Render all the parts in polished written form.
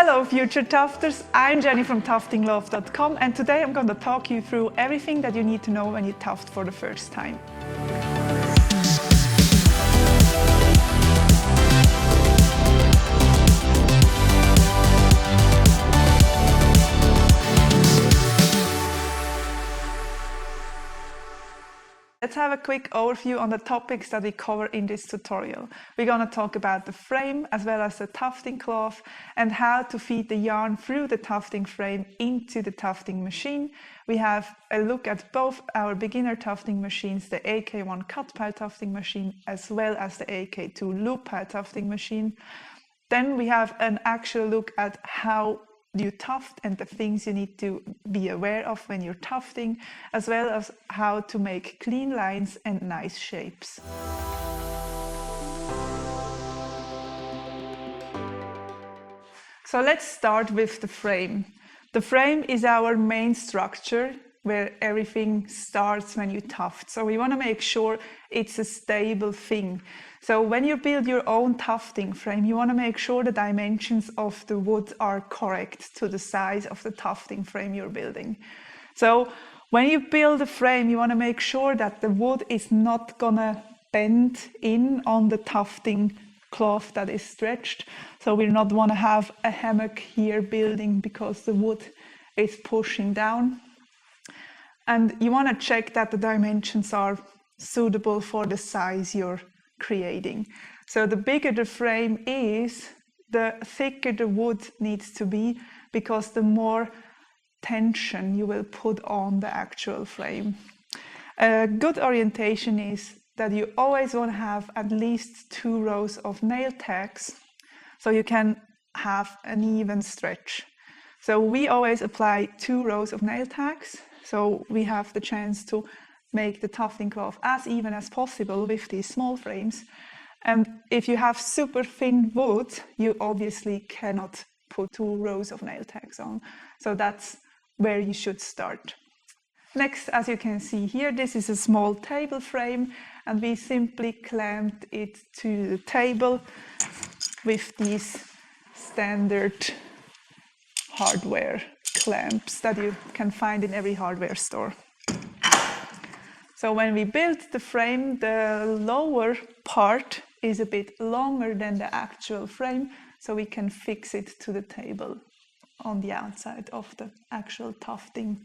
Hello future tufters, I'm Jenny from Tuftinglove.com and today I'm going to talk you through everything that you need to know when you tuft for the first time. Let's have a quick overview on the topics that we cover in this tutorial. We're going to talk about the frame as well as the tufting cloth and how to feed the yarn through the tufting frame into the tufting machine. We have a look at both our beginner tufting machines, the AK-I Cut Pile Tufting machine as well as the AK-II Loop Pile Tufting machine. Then we have an actual look at how you tuft and the things you need to be aware of when you're tufting, as well as how to make clean lines and nice shapes. So let's start with the frame. The frame is our main structure where everything starts when you tuft. So we want to make sure it's a stable thing. So when you build your own tufting frame, you want to make sure the dimensions of the wood are correct to the size of the tufting frame you're building. So when you build a frame, you want to make sure that the wood is not gonna bend in on the tufting cloth that is stretched. So we not want to have a hammock here building because the wood is pushing down. And you want to check that the dimensions are suitable for the size you're creating. So the bigger the frame is, the thicker the wood needs to be, because the more tension you will put on the actual frame. A good orientation is that you always want to have at least 2 rows of nail tags so you can have an even stretch. So we always apply 2 rows of nail tags, so we have the chance to make the tufting cloth as even as possible with these small frames. And if you have super thin wood, you obviously cannot put 2 rows of nail tags on. So that's where you should start. Next, as you can see here, this is a small table frame, and we simply clamped it to the table with these standard hardware clamps that you can find in every hardware store. So when we built the frame, the lower part is a bit longer than the actual frame, so we can fix it to the table on the outside of the actual tufting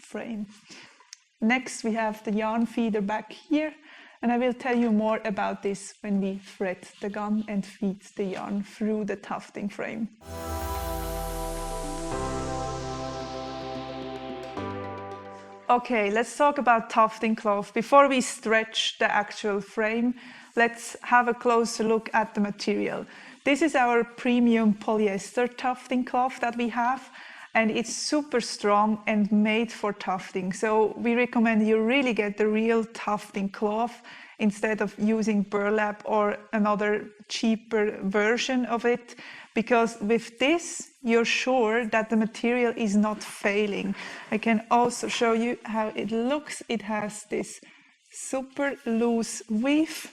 frame. Next, we have the yarn feeder back here, and I will tell you more about this when we thread the gun and feed the yarn through the tufting frame. Okay, let's talk about tufting cloth. Before we stretch the actual frame, let's have a closer look at the material. This is our premium polyester tufting cloth that we have, and it's super strong and made for tufting. So we recommend you really get the real tufting cloth instead of using burlap or another cheaper version of it, because with this you're sure that the material is not failing. I can also show you how it looks. It has this super loose weave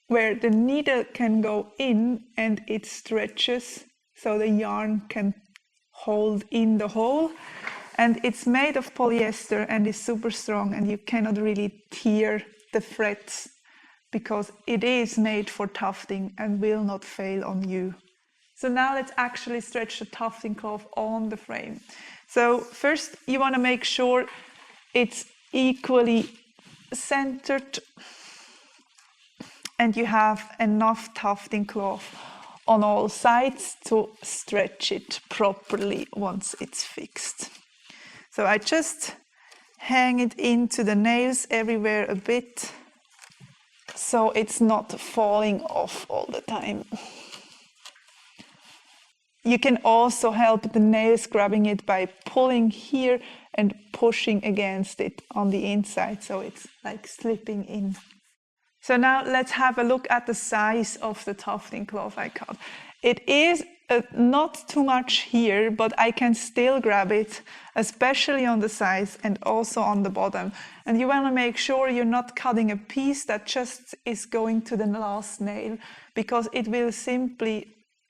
where the needle can go in and it stretches so the yarn can hold in the hole. And it's made of polyester and is super strong, and you cannot really tear the threads because it is made for tufting and will not fail on you. So now let's actually stretch the tufting cloth on the frame. So first you want to make sure it's equally centered and you have enough tufting cloth on all sides to stretch it properly once it's fixed. So I just hang it into the nails everywhere a bit so it's not falling off all the time. You can also help the nails grabbing it by pulling here and pushing against it on the inside so it's like slipping in. So now let's have a look at the size of the tufting cloth I cut. It is not too much here, but I can still grab it, especially on the sides and also on the bottom. And you want to make sure you're not cutting a piece that just is going to the last nail, because it will simply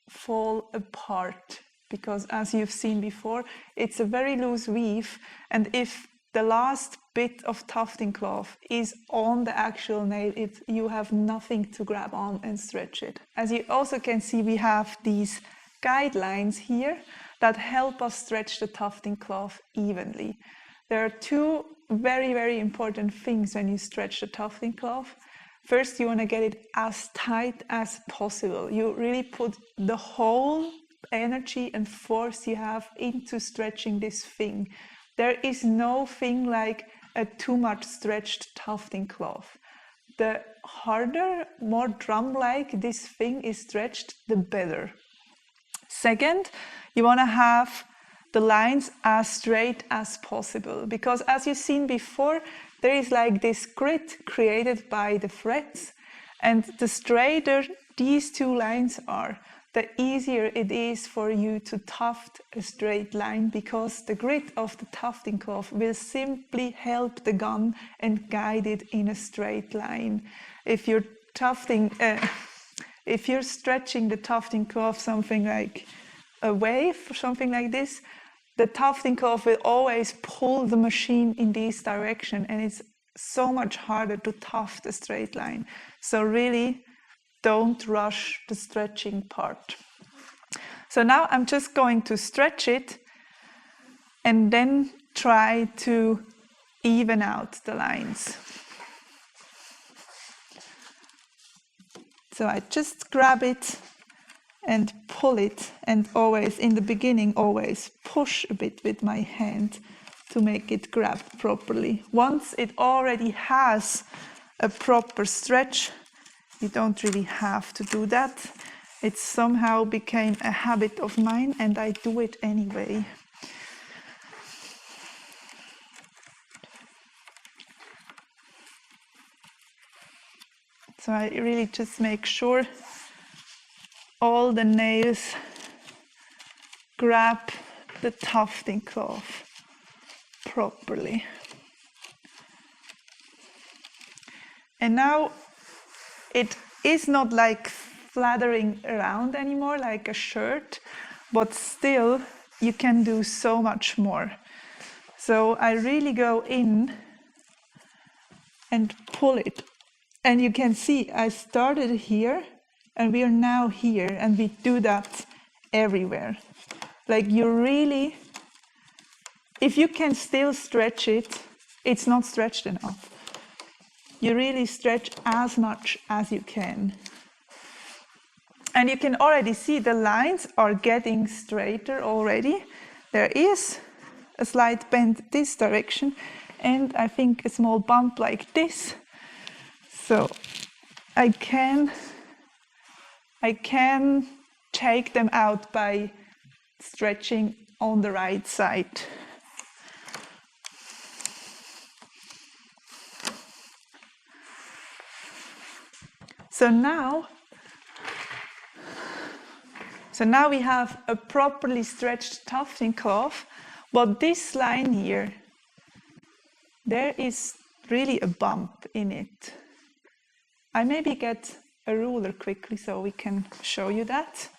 fall apart, because as you've seen before, it's a very loose weave, and if the last bit of tufting cloth is on the actual nail, you have nothing to grab on and stretch it. As you also can see, we have these guidelines here that help us stretch the tufting cloth evenly. There are two very, very important things when you stretch the tufting cloth. First, you want to get it as tight as possible. You really put the whole energy and force you have into stretching this thing. There is no thing like a too much stretched tufting cloth. The harder, more drum-like this thing is stretched, the better. Second, you want to have the lines as straight as possible, because as you've seen before, there is like this grid created by the threads, and the straighter these two lines are, the easier it is for you to tuft a straight line, because the grid of the tufting cloth will simply help the gun and guide it in a straight line. If you're if you're stretching the tufting cloth something like a wave or something like this, the tufting cloth will always pull the machine in this direction, and it's so much harder to tuft a straight line. So really, don't rush the stretching part. So now I'm just going to stretch it and then try to even out the lines. So I just grab it and pull it, and always in the beginning always push a bit with my hand to make it grab properly. Once it already has a proper stretch, you don't really have to do that. It somehow became a habit of mine, and I do it anyway. So I really just make sure all the nails grab the tufting cloth properly. And now it is not like flattering around anymore like a shirt, but still you can do so much more. So I really go in and pull it. And you can see I started here and we are now here, and we do that everywhere. Like you really, if you can still stretch it, it's not stretched enough. You really stretch as much as you can. And you can already see the lines are getting straighter already. There is a slight bend this direction, and I think a small bump like this. So I can take them out by stretching on the right side. So now we have a properly stretched tufting cloth, but this line here, there is really a bump in it. I maybe get a ruler quickly so we can show you that.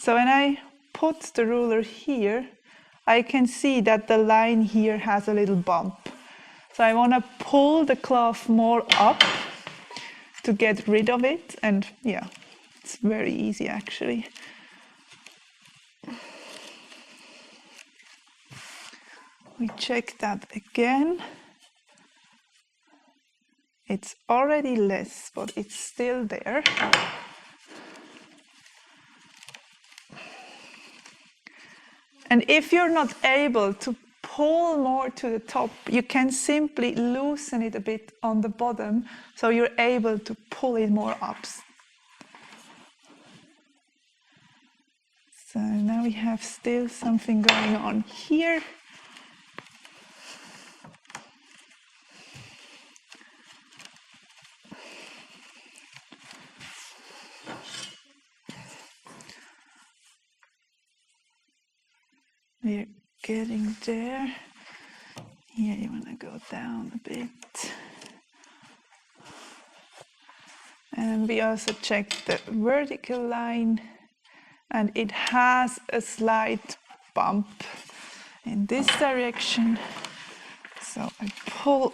So when I put the ruler here, I can see that the line here has a little bump. So I want to pull the cloth more up to get rid of it, and yeah, it's very easy actually. We check that again. It's already less, but it's still there. And if you're not able to pull more to the top, you can simply loosen it a bit on the bottom, so you're able to pull it more up. So now we have still something going on here. We're getting there. Here you want to go down a bit. And we also check the vertical line. and it has a slight bump in this direction. So I pull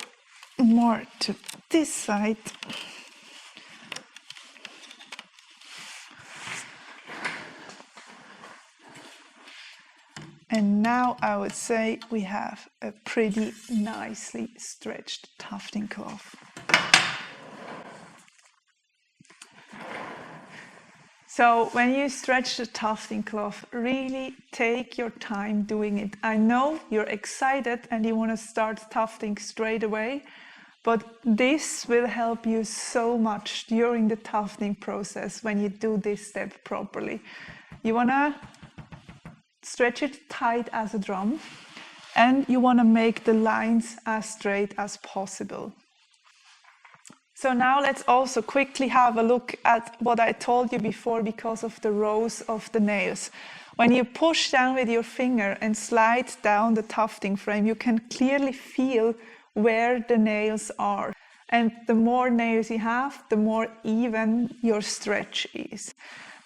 more to this side. And now I would say we have a pretty nicely stretched tufting cloth. So when you stretch the tufting cloth, really take your time doing it. I know you're excited and you want to start tufting straight away, but this will help you so much during the tufting process when you do this step properly. You want to stretch it tight as a drum, and you want to make the lines as straight as possible. So now let's also quickly have a look at what I told you before because of the rows of the nails. When you push down with your finger and slide down the tufting frame, you can clearly feel where the nails are. And the more nails you have, the more even your stretch is.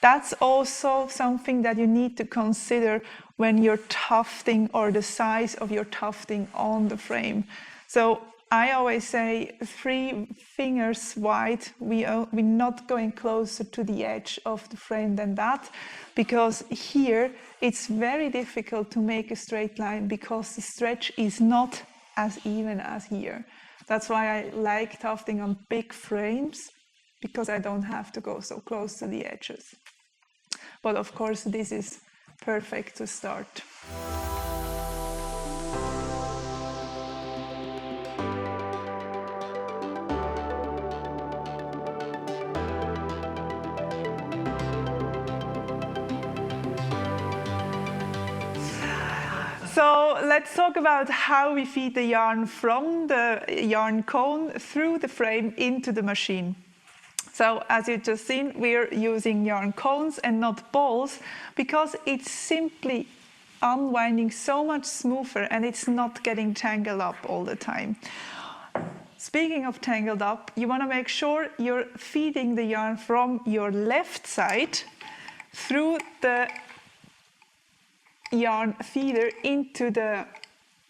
That's also something that you need to consider when you're tufting, or the size of your tufting on the frame. So I always say 3 fingers wide. We're not going closer to the edge of the frame than that, because here it's very difficult to make a straight line because the stretch is not as even as here. That's why I like tufting on big frames, because I don't have to go so close to the edges. But of course, this is perfect to start. So let's talk about how we feed the yarn from the yarn cone through the frame into the machine. So as you've just seen, we're using yarn cones and not balls because it's simply unwinding so much smoother and it's not getting tangled up all the time. Speaking of tangled up, you want to make sure you're feeding the yarn from your left side through the yarn feeder into the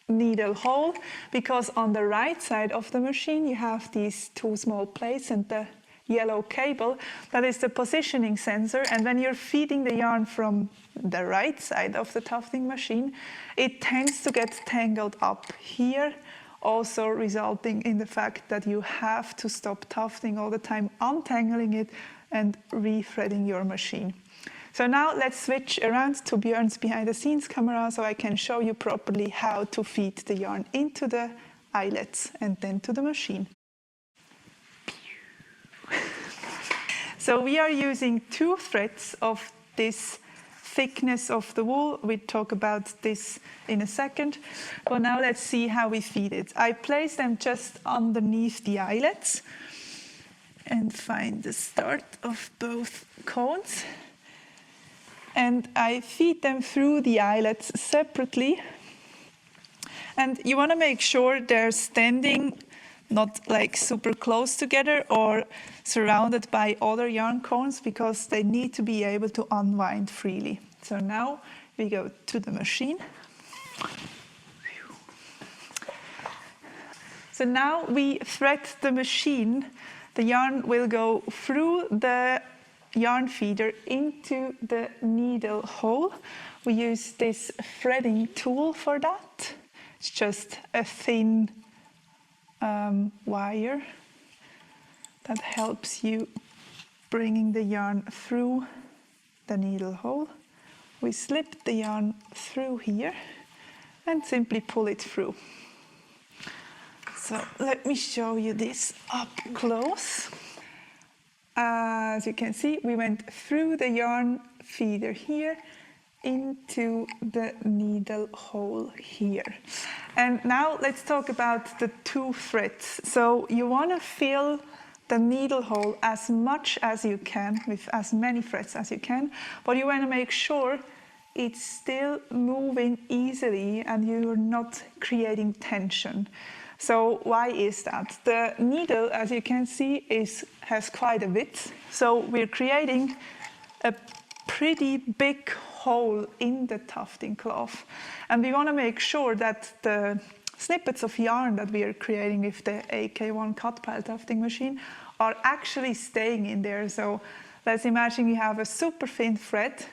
needle hole, because on the right side of the machine you have these 2 small plates and the yellow cable that is the positioning sensor, and when you're feeding the yarn from the right side of the tufting machine, it tends to get tangled up here, also resulting in the fact that you have to stop tufting all the time, untangling it and re-threading your machine. So now let's switch around to Björn's behind the scenes camera so I can show you properly how to feed the yarn into the eyelets and then to the machine. So we are using 2 threads of this thickness of the wool. We'll talk about this in a second. But now let's see how we feed it. I place them just underneath the eyelets and find the start of both cones. And I feed them through the eyelets separately. And you want to make sure they're standing not like super close together or surrounded by other yarn cones, because they need to be able to unwind freely. So now we go to the machine. So now we thread the machine. The yarn will go through the yarn feeder into the needle hole. We use this threading tool for that. It's just a thin wire that helps you bringing the yarn through the needle hole. We slip the yarn through here and simply pull it through. So let me show you this up close. As you can see, we went through the yarn feeder here into the needle hole here. And now let's talk about the 2 threads. So you want to fill the needle hole as much as you can, with as many threads as you can, but you want to make sure it's still moving easily and you're not creating tension. So why is that? The needle, as you can see, has quite a width. So we're creating a pretty big hole in the Tuftingcloth. And we want to make sure that the snippets of yarn that we are creating with the AK-I Cut Pile Tufting machine are actually staying in there. So let's imagine you have a super thin thread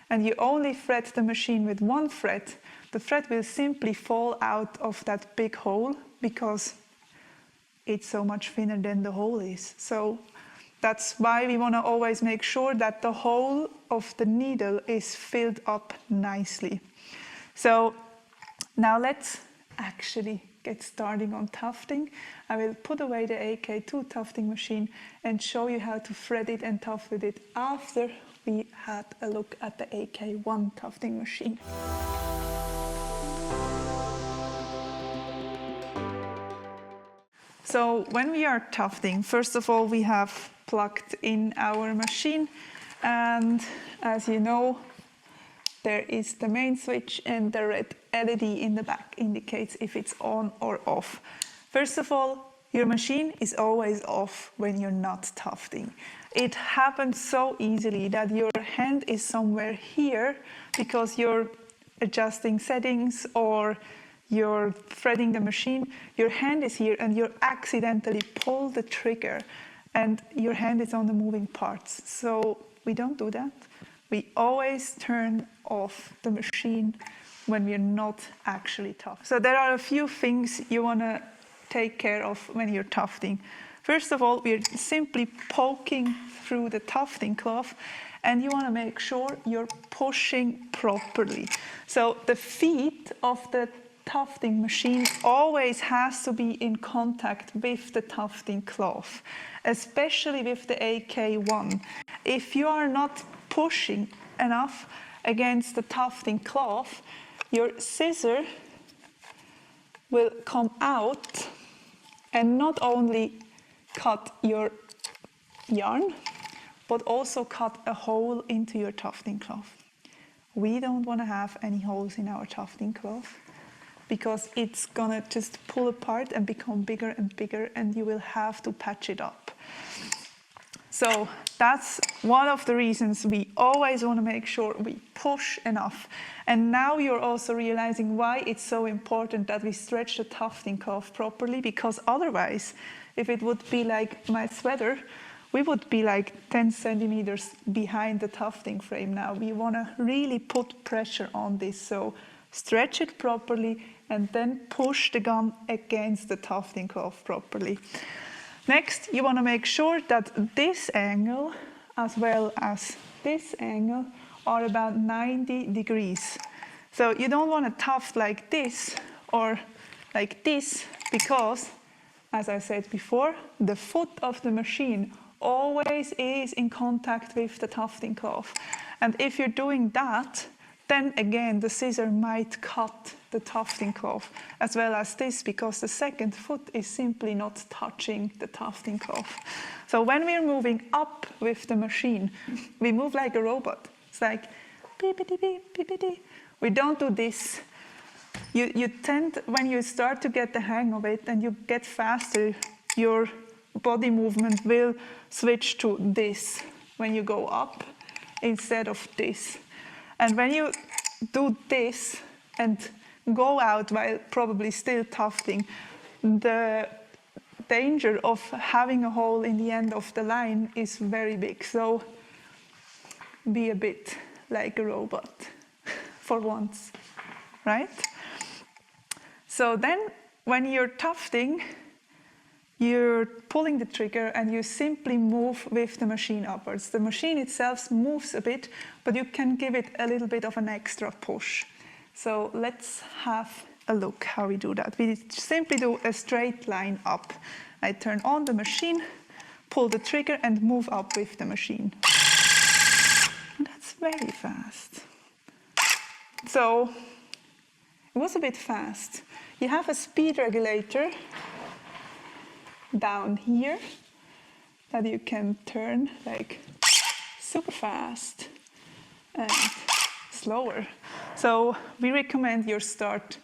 and you only thread the machine with one thread. The thread will simply fall out of that big hole because it's so much thinner than the hole is. So that's why we want to always make sure that the hole of the needle is filled up nicely. So now let's actually get starting on tufting. I will put away the AK-II tufting machine and show you how to thread it and tuft with it after we had a look at the AK-I tufting machine. So when we are tufting, first of all, we have plugged in our machine, and as you know, there is the main switch and the red LED in the back indicates if it's on or off. First of all, your machine is always off when you're not tufting. It happens so easily that your hand is somewhere here because you're adjusting settings or you're threading the machine. Your hand is here and you accidentally pull the trigger and your hand is on the moving parts. So we don't do that. We always turn off the machine when we're not actually tufting. So there are a few things you want to take care of when you're tufting. First of all, we're simply poking through the Tuftingcloth, and you want to make sure you're pushing properly. So the feet of the tufting machine always has to be in contact with the Tuftingcloth, especially with the AK-I. If you are not pushing enough against the Tuftingcloth, your scissor will come out and not only cut your yarn, but also cut a hole into your Tuftingcloth. We don't want to have any holes in our Tuftingcloth because it's gonna just pull apart and become bigger and bigger, and you will have to patch it up. So that's one of the reasons we always want to make sure we push enough. And now you're also realizing why it's so important that we stretch the Tuftingcloth properly, because otherwise, if it would be like my sweater, we would be like 10 centimeters behind the tufting frame now. We want to really put pressure on this. So stretch it properly and then push the gun against the Tuftingcloth properly. Next, you want to make sure that this angle as well as this angle are about 90 degrees. So you don't want to tuft like this or like this because, as I said before, the foot of the machine always is in contact with the Tuftingcloth. And if you're doing that, then again the scissor might cut the Tuftingcloth as well as this, because the second foot is simply not touching the Tuftingcloth. So when we're moving up with the machine, we move like a robot. It's like beepity beep, beepity. We don't do this. You tend, when you start to get the hang of it and you get faster, your body movement will switch to this when you go up instead of this. And when you do this and go out while probably still tufting, the danger of having a hole in the end of the line is very big. So be a bit like a robot for once, right? So then when you're tufting, you're pulling the trigger and you simply move with the machine upwards. The machine itself moves a bit, but you can give it a little bit of an extra push. So let's have a look how we do that. We simply do a straight line up. I turn on the machine, pull the trigger and move up with the machine. And that's very fast. So it was a bit fast. You have a speed regulator down here that you can turn like super fast and slower. So we recommend you start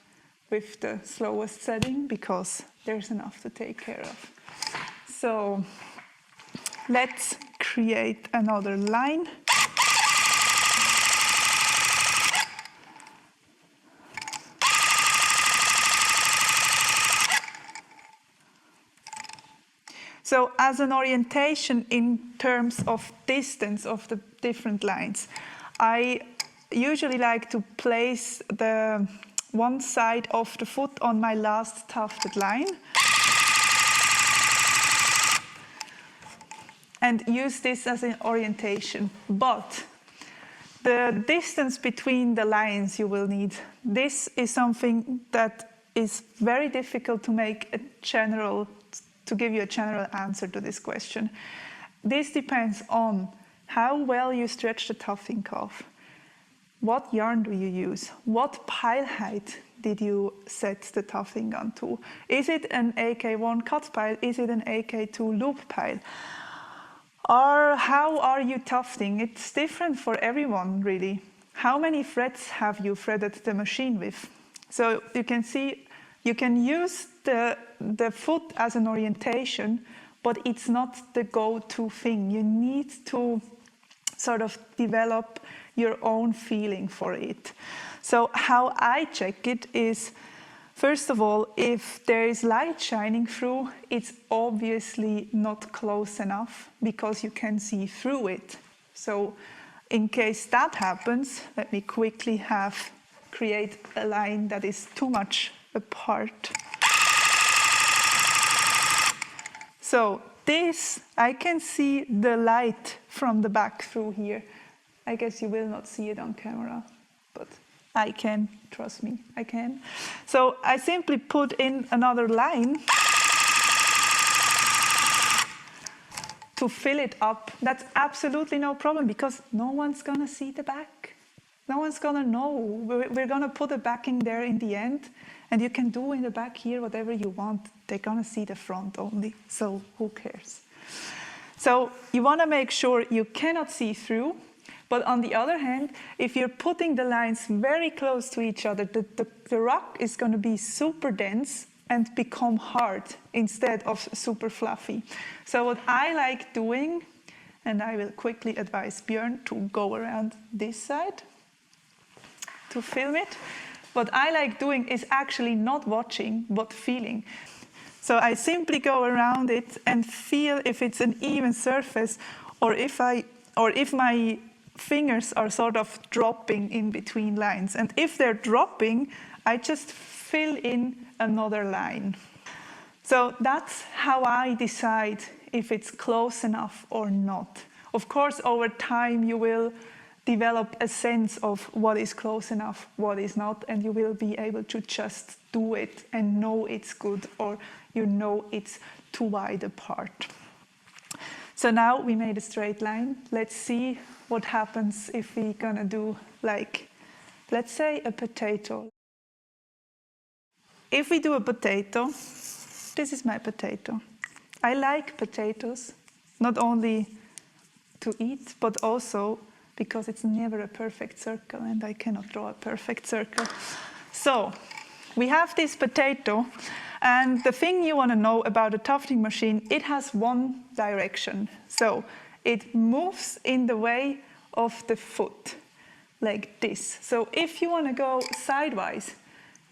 with the slowest setting because there's enough to take care of. So let's create another line. So as an orientation in terms of distance of the different lines, I usually like to place the one side of the foot on my last tufted line and use this as an orientation. But the distance between the lines you will need, this is something that is very difficult to give you a general answer to this question. This depends on how well you stretch the Tuftingcloth. What yarn do you use? What pile height did you set the tufting gun to? Is it an AK-I cut pile? Is it an AK-II loop pile? Or how are you tufting? It's different for everyone, really. How many threads have you threaded the machine with? So you can see, you can use the foot as an orientation, but it's not the go-to thing. You need to sort of develop your own feeling for it. So how I check it is, first of all, if there is light shining through, it's obviously not close enough because you can see through it. So in case that happens, let me quickly create a line that is too much apart. So this, I can see the light from the back through here. I guess you will not see it on camera, but I can, trust me, I can. So I simply put in another line to fill it up. That's absolutely no problem because no one's gonna see the back. No one's gonna know. We're gonna put a backing there in the end, and you can do in the back here whatever you want. They're gonna see the front only, so who cares? So you wanna make sure you cannot see through. But on the other hand, if you're putting the lines very close to each other, the rock is going to be super dense and become hard instead of super fluffy. So what I like doing, and I will quickly advise Björn to go around this side to film it. What I like doing is actually not watching, but feeling. So I simply go around it and feel if it's an even surface, or if my fingers are sort of dropping in between lines. And if they're dropping, I just fill in another line. So that's how I decide if it's close enough or not. Of course, over time, you will develop a sense of what is close enough, what is not, and you will be able to just do it and know it's good, or you know it's too wide apart. So now we made a straight line. Let's see what happens if we're gonna do, like, let's say a potato. If we do a potato, this is my potato. I like potatoes, not only to eat, but also because it's never a perfect circle, and I cannot draw a perfect circle. So we have this potato, and the thing you want to know about a tufting machine, it has one direction. So it moves in the way of the foot, like this. So if you want to go sidewise,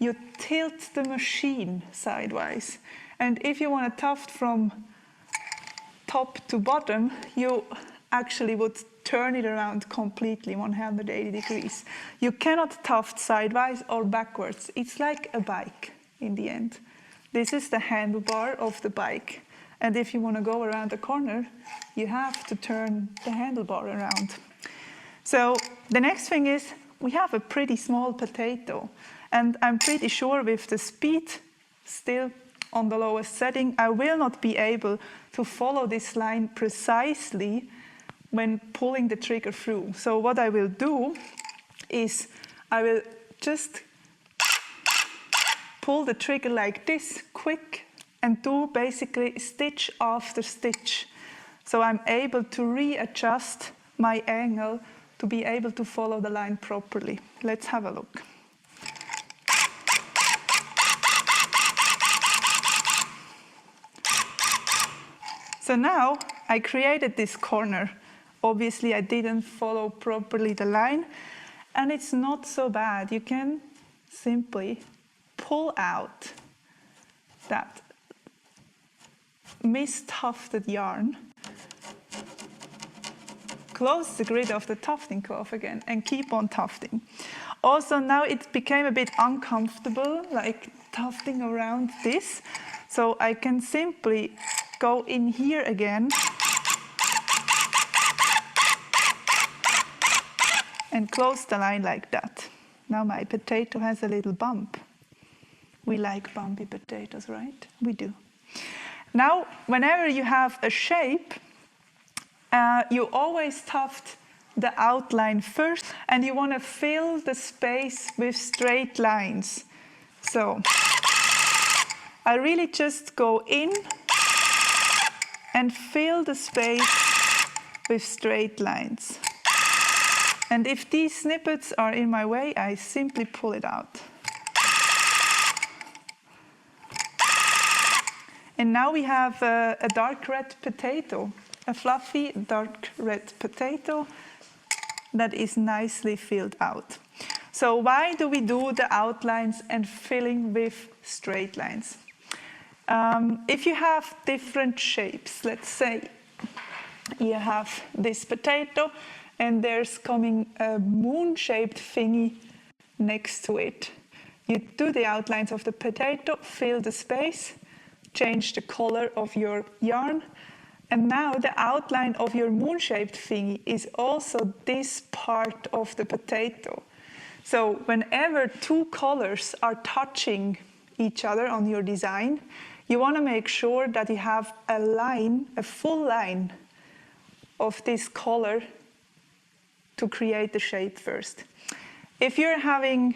you tilt the machine sidewise. And if you want to tuft from top to bottom, you actually would turn it around completely 180 degrees. You cannot tuft sideways or backwards. It's like a bike in the end. This is the handlebar of the bike. And if you want to go around the corner, you have to turn the handlebar around. So the next thing is, we have a pretty small potato. And I'm pretty sure with the speed still on the lowest setting, I will not be able to follow this line precisely when pulling the trigger through. So what I will do is I will just pull the trigger like this, quick, and do basically stitch after stitch. So I'm able to readjust my angle to be able to follow the line properly. Let's have a look. So now I created this corner. Obviously I didn't follow properly the line, and it's not so bad. You can simply pull out that mistufted yarn, close the grid of the Tuftingcloth again and keep on tufting. Also now it became a bit uncomfortable, like tufting around this, so I can simply go in here again and close the line like that. Now my potato has a little bump. We like bumpy potatoes, right? We do. Now, whenever you have a shape, you always tuft the outline first, and you want to fill the space with straight lines. So I really just go in and fill the space with straight lines. And if these snippets are in my way, I simply pull it out. And now we have a dark red potato, a fluffy dark red potato that is nicely filled out. So why do we do the outlines and filling with straight lines? If you have different shapes, let's say you have this potato and there's coming a moon-shaped thingy next to it. You do the outlines of the potato, fill the space, change the color of your yarn, and now the outline of your moon-shaped thingy is also this part of the potato. So whenever two colors are touching each other on your design, you want to make sure that you have a line, a full line of this color to create the shape first. If you're having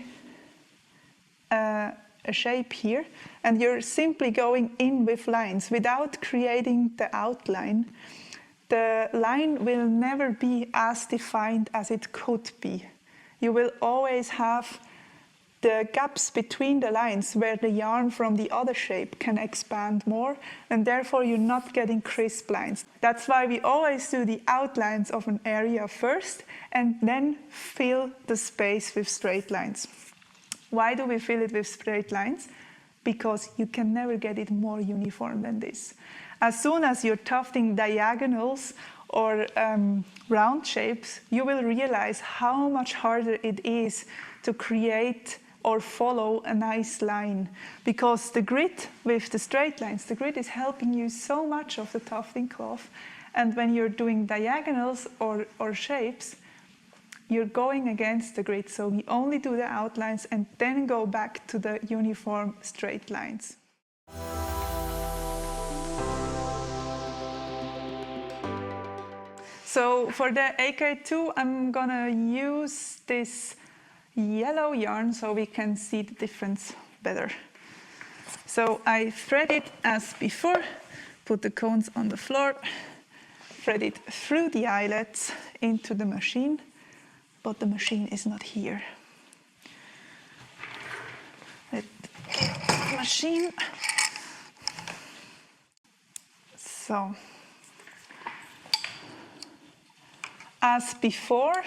a shape here and you're simply going in with lines without creating the outline, the line will never be as defined as it could be. You will always have the gaps between the lines where the yarn from the other shape can expand more, and therefore you're not getting crisp lines. That's why we always do the outlines of an area first and then fill the space with straight lines. Why do we fill it with straight lines? Because you can never get it more uniform than this. As soon as you're tufting diagonals or round shapes, you will realize how much harder it is to create or follow a nice line, because the grid with the straight lines, the grid is helping you so much of the tufting cloth, and when you're doing diagonals or shapes, you're going against the grid, so we only do the outlines and then go back to the uniform straight lines. So for the AK-II, I'm gonna use this yellow yarn so we can see the difference better. So I thread it as before, put the cones on the floor, thread it through the eyelets into the machine, but the machine is not here. Let's get the machine. So, as before,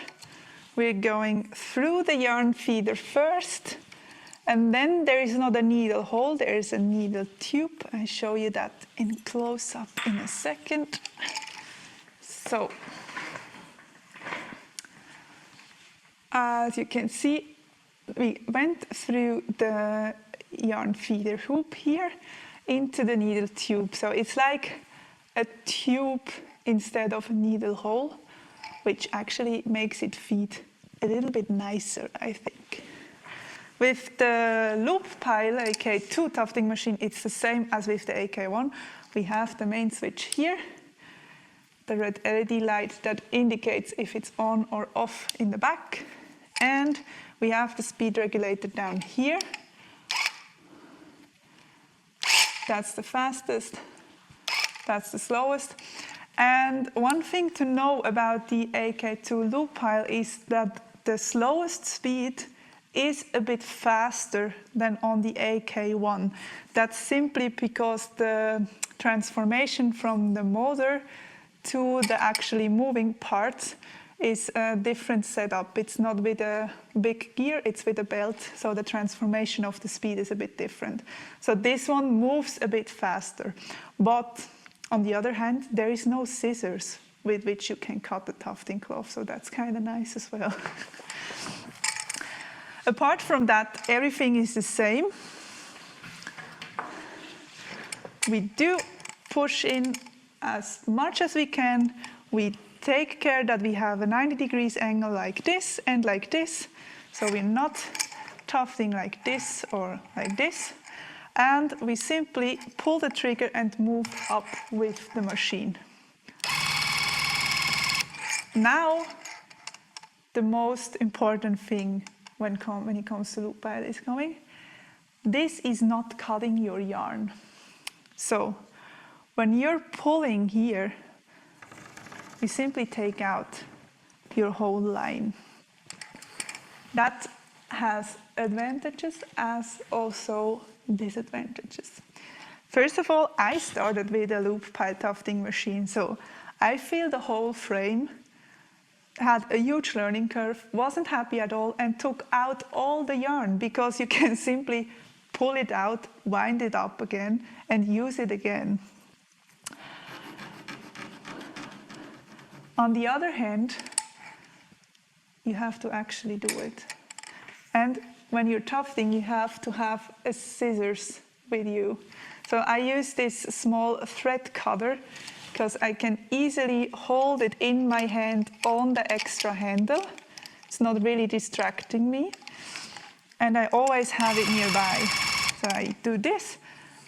we're going through the yarn feeder first, and then there is not a needle hole, there is a needle tube. I'll show you that in close-up in a second. So, as you can see, we went through the yarn feeder hoop here into the needle tube. So it's like a tube instead of a needle hole, which actually makes it feed a little bit nicer, I think. With the loop pile AK-II tufting machine, it's the same as with the AK-I. We have the main switch here, the red LED light that indicates if it's on or off in the back, and we have the speed regulator down here. That's the fastest, that's the slowest. And one thing to know about the AK-II loop pile is that the slowest speed is a bit faster than on the AK-I. That's simply because the transformation from the motor to the actually moving parts is a different setup. It's not with a big gear, it's with a belt, so the transformation of the speed is a bit different. So this one moves a bit faster, but On the other hand, there is no scissors with which you can cut the Tuftingcloth, so that's kind of nice as well. Apart from that, everything is the same. We do push in as much as we can. We take care that we have a 90 degrees angle like this and like this, so we're not tufting like this or like this. And we simply pull the trigger and move up with the machine. Now, the most important thing when it comes to loop pile is coming. This is not cutting your yarn. So, when you're pulling here, you simply take out your whole line. That has advantages as also disadvantages. First of all, I started with a loop pile tufting machine, so I feel the whole frame had a huge learning curve, wasn't happy at all, and took out all the yarn because you can simply pull it out, wind it up again, and use it again. On the other hand, you have to actually do it. And when you're tufting, you have to have a scissors with you. So I use this small thread cutter because I can easily hold it in my hand on the extra handle. It's not really distracting me. And I always have it nearby. So I do this,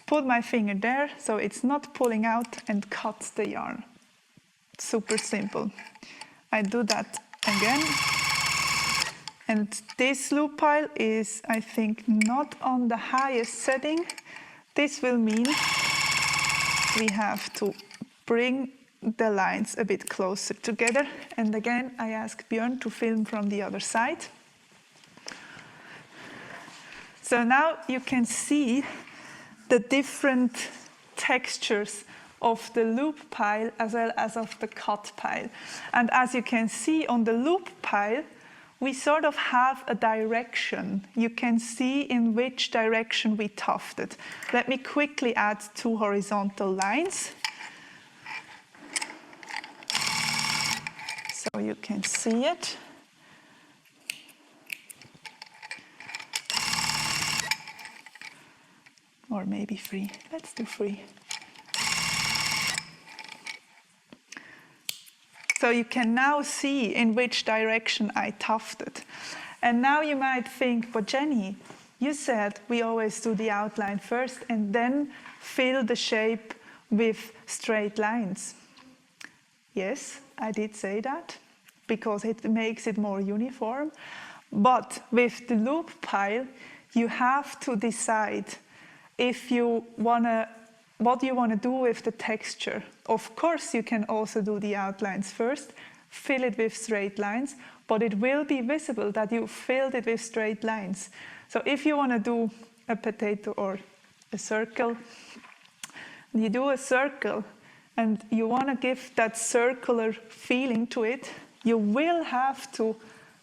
put my finger there, so it's not pulling out, and cut the yarn. Super simple. I do that again. And this loop pile is, I think, not on the highest setting. This will mean we have to bring the lines a bit closer together. And again, I ask Björn to film from the other side. So now you can see the different textures of the loop pile as well as of the cut pile. And as you can see on the loop pile, we sort of have a direction. You can see in which direction we tufted. Let me quickly add 2 horizontal lines. So you can see it. Or maybe 3. Let's do 3. So you can now see in which direction I tufted. And now you might think, but Jenny, you said we always do the outline first and then fill the shape with straight lines. Yes, I did say that, because it makes it more uniform. But with the loop pile, you have to decide if you what you want to do with the texture. Of course, you can also do the outlines first, fill it with straight lines, but it will be visible that you filled it with straight lines. So if you want to do a potato or a circle, you do a circle and you want to give that circular feeling to it, you will have to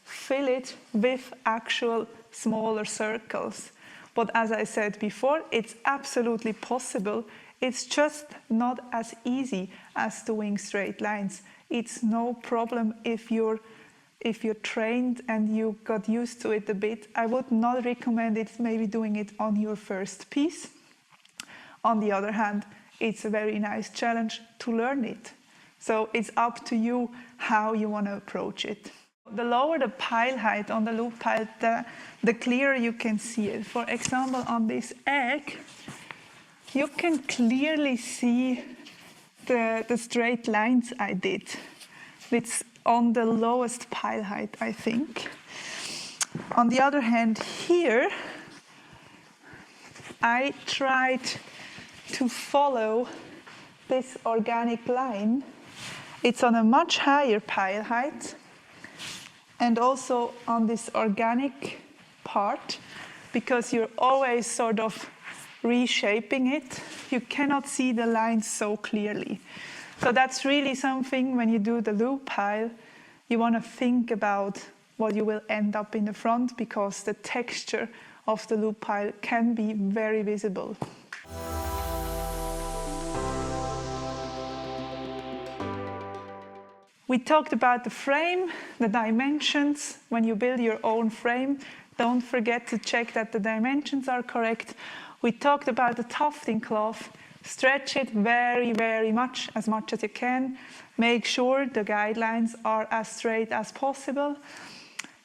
fill it with actual smaller circles. But as I said before, it's absolutely possible. It's just not as easy as doing straight lines. It's no problem if you're trained and you got used to it a bit. I would not recommend it maybe doing it on your first piece. On the other hand, it's a very nice challenge to learn it. So it's up to you how you want to approach it. The lower the pile height on the loop pile, the clearer you can see it. For example, on this egg, you can clearly see the straight lines I did. It's on the lowest pile height, I think. On the other hand, here, I tried to follow this organic line. It's on a much higher pile height, and also on this organic part, because you're always sort of reshaping it, you cannot see the lines so clearly. So that's really something when you do the loop pile, you want to think about what you will end up in the front, because the texture of the loop pile can be very visible. We talked about the frame, the dimensions. When you build your own frame, don't forget to check that the dimensions are correct. We talked about the Tuftingcloth. Stretch it very, very much as you can. Make sure the guidelines are as straight as possible.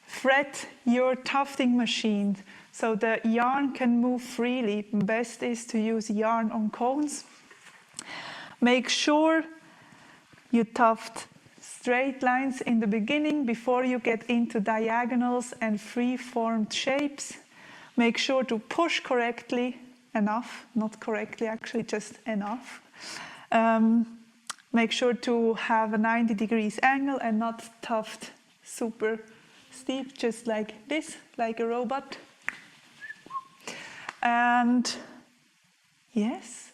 Fret your tufting machine so the yarn can move freely. Best is to use yarn on cones. Make sure you tuft straight lines in the beginning before you get into diagonals and free-formed shapes. Make sure to push correctly, enough, not correctly actually, just enough. Make sure to have a 90 degrees angle and not tuft super steep, just like this, like a robot. And yes,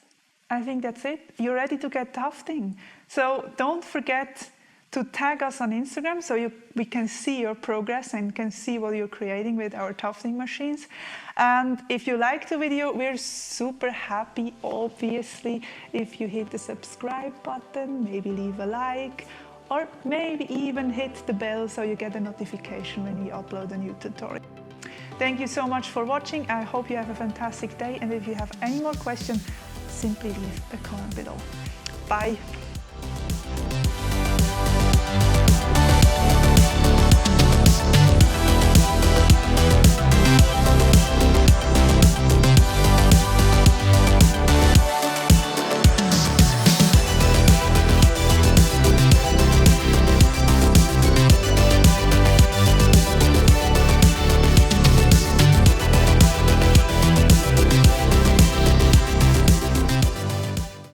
I think that's it. You're ready to get tufting. So don't forget to tag us on Instagram so we can see your progress and can see what you're creating with our tufting machines. And if you liked the video, we're super happy, obviously, if you hit the subscribe button, maybe leave a like, or maybe even hit the bell so you get a notification when we upload a new tutorial. Thank you so much for watching. I hope you have a fantastic day. And if you have any more questions, simply leave a comment below. Bye.